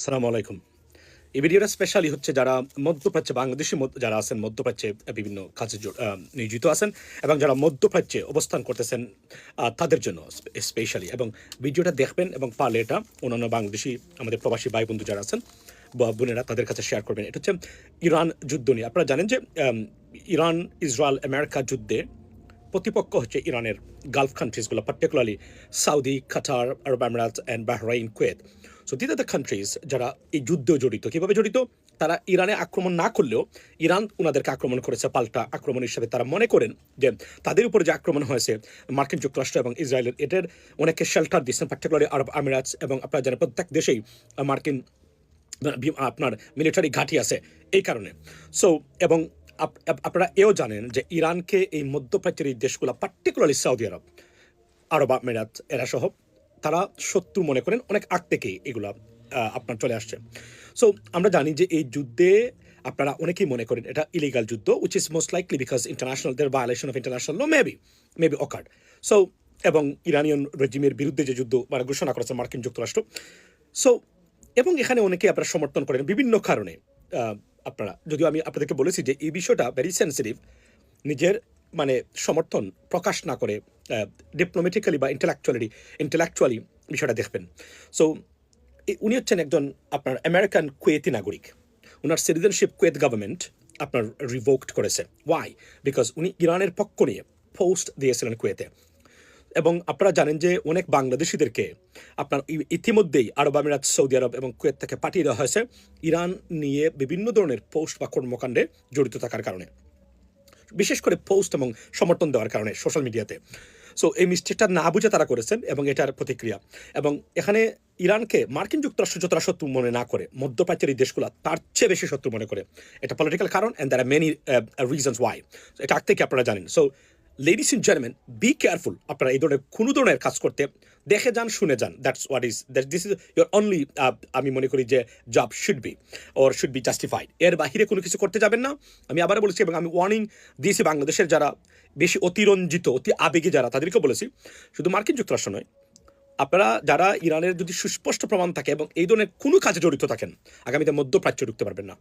আসসালামু আলাইকুম। এই ভিডিওটা স্পেশালি হচ্ছে যারা মধ্যপ্রাচ্যে বাংলাদেশি যারা আছেন মধ্যপ্রাচ্যে বিভিন্ন কাজে নিয়োজিত আছেন এবং যারা মধ্যপ্রাচ্যে অবস্থান করতেছেন তাদের জন্য স্পেশালি এবং ভিডিওটা দেখবেন এবং পারলে এটা অন্যান্য বাংলাদেশি আমাদের প্রবাসী ভাই বন্ধু যারা আছেন বা বোনেরা তাদের কাছে শেয়ার করবেন। এটা হচ্ছে ইরান যুদ্ধ নিয়ে। আপনারা জানেন যে ইরান ইসরায়েল আমেরিকা যুদ্ধে প্রতিপক্ষ হচ্ছে ইরানের গালফ কান্ট্রিজগুলো, পার্টিকুলারলি সাউদি, কাতার, আরব আমিরাত and Bahrain, Kuwait. So this are the countries যারা এই যুদ্ধেও জড়িত। কীভাবে জড়িত? তারা ইরানে আক্রমণ না করলেও ইরান ওনাদেরকে আক্রমণ করেছে পাল্টা আক্রমণ হিসেবে। তারা মনে করেন যে তাদের উপর যে আক্রমণ হয়েছে মার্কিন যুক্তরাষ্ট্র এবং ইসরায়েলের, এটার অনেকে শেল্টার দিচ্ছেন, পার্টিকুলারলি আরব আমিরাতস, এবং আপনারা জানেন প্রত্যেক দেশেই মার্কিন আপনার মিলিটারি ঘাঁটি আছে এই কারণে। সো এবং আপনারা এও জানেন যে ইরানকে এই মধ্যপ্রাচ্যের এই দেশগুলো, পার্টিকুলারলি সৌদি আরব, আরব আমিরাত এরা সহ, তারা শত্রু মনে করেন অনেক আগ থেকেই এগুলা আপনার চলে আসছে। সো আমরা জানি যে এই যুদ্ধে আপনারা অনেকেই মনে করেন এটা ইলিগাল যুদ্ধ, which is most likely because international দের violation of international law maybe occurred. So এবং ইরানিয়ান রেজিমের বিরুদ্ধে যে যুদ্ধ মানে ঘোষণা করেছে মার্কিন যুক্তরাষ্ট্র। সো এবং এখানে অনেকেই আপনারা সমর্থন করেন বিভিন্ন কারণে। আপনারা যদিও আমি আপনাদেরকে বলেছি যে এই বিষয়টা ভেরি সেন্সিটিভ, নিজের মানে সমর্থন প্রকাশ না করে ডিপ্লোম্যাটিক্যালি বা ইন্টেলেকচুয়ালি বিষয়টা দেখবেন। সো উনি হচ্ছেন একজন আপনার আমেরিকান কুয়েতি নাগরিক। ওনার সিটিজেনশিপ কুয়েত গভর্নমেন্ট আপনার রিভোকড করেছে। ওয়াই? বিকজ উনি ইরানের পক্ষ নিয়ে পোস্ট দিয়েছিলেন কুয়েতে। এবং আপনারা জানেন যে অনেক বাংলাদেশিদেরকে আপনার ইতিমধ্যেই আরব আমিরাত, সৌদি আরব এবং কুয়েত থেকে পাঠিয়ে দেওয়া হয়েছে ইরান নিয়ে বিভিন্ন ধরনের পোস্ট বা কর্মকাণ্ডে জড়িত থাকার কারণে, বিশেষ করে পোস্ট এবং সমর্থন দেওয়ার কারণে সোশ্যাল মিডিয়াতে। সো এই মিস্টেকটা না বুঝে তারা করেছেন এবং এটার প্রতিক্রিয়া। এবং এখানে ইরানকে মার্কিন যুক্তরাষ্ট্র যতটা শত্রু মনে না করে, মধ্যপ্রাচ্যের এই দেশগুলো তার চেয়ে বেশি শত্রু মনে করে। এটা পলিটিক্যাল কারণ, and there are many reasons why. এটা আগ থেকে আপনারা জানেন। So ladies and gentleman, be careful. আপনারা এই ধরনের কোনো ধরনের কাজ করতে দেখে যান, শুনে যান। That's what is this is your only, আমি মনে করি যে job should be or should be justified. এর বাহিরে কোনো কিছু করতে যাবেন না। আমি আবারও বলেছি এবং আমি ওয়ার্নিং দিয়েছি বাংলাদেশের যারা বেশি অতিরঞ্জিত, অতি আবেগী যারা, তাদেরকেও বলেছি। শুধু মার্কিন যুক্তরাষ্ট্র নয়, আপনারা যারা ইরানের যদি সুস্পষ্ট প্রমাণ থাকে এবং এই ধরনের কোনো কাজে জড়িত থাকেন, আগামীতে মধ্যপ্রাচ্য ঢুকতে পারবেন না।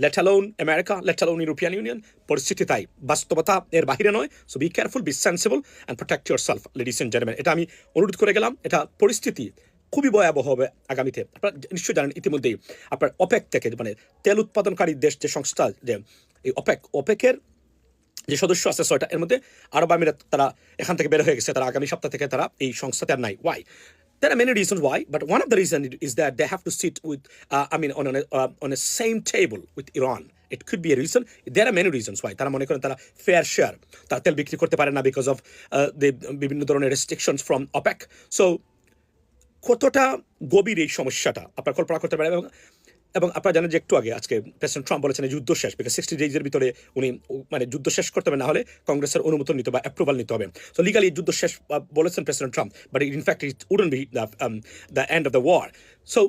Let alone America, let alone European Union. পরিস্থিতি তাই, বাস্তবতা এর বাহিরে নয়। So be careful, be sensible and protect yourself, ladies and gentleman. এটা আমি অনুরোধ করে গেলাম। এটা পরিস্থিতি খুবই ভয়াবহ হবে আগামীতে। আপনারা নিশ্চয়ই জানেন ইতিমধ্যেই আপনার ওপেক থেকে, মানে তেল উৎপাদনকারী দেশ যে সংস্থা, যে এই ওপেকের যে সদস্য আছে 6টা, এর মধ্যে আরব আমিরাত তারা এখান থেকে বের হয়ে গেছে। তারা আগামী সপ্তাহ থেকে তারা এই সংস্থাতে আর নাই। Y? There are many reasons why, but one of the reasons is that they have to sit with, on a same table with Iran. It could be a reason. There are many reasons why. তারা মনে করেন তারা fair share, তারা তেল বিক্রি করতে পারে না because of the বিভিন্ন ধরনের restrictions from OPEC. So কতটা গভীর এই সমস্যাটা আপনারা কল্পনা করতে পারেন। এবং আপনারা জানেন যে একটু আগে আজকে প্রেসিডেন্ট ট্রাম্প বলেছেন যুদ্ধ শেষ, বিকজ 60 ডেজের ভিতরে উনি মানে যুদ্ধ শেষ করতে হবে, না হলে কংগ্রেসের অনুমোদন নিতে বা অ্যাপ্রুভাল নিতে হবে। সো লিগালি যুদ্ধ শেষ বলেছেন president Trump, but in fact it wouldn't be the end of the war. So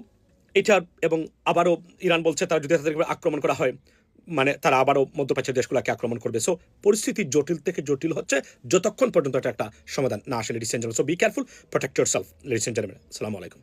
এটা, এবং আবারও ইরান বলছে তারা যদি তাদেরকে আক্রমণ করা হয়, মানে তারা আবারও মধ্যপ্রাচ্যের দেশগুলোকে আক্রমণ করবে। সো পরিস্থিতি জটিল থেকে জটিল হচ্ছে যতক্ষণ পর্যন্ত এটা একটা সমাধান না আসে। Ladies and gentleman, so be careful, protect yourself, ladies and gentleman. আসসালামু আলাইকুম।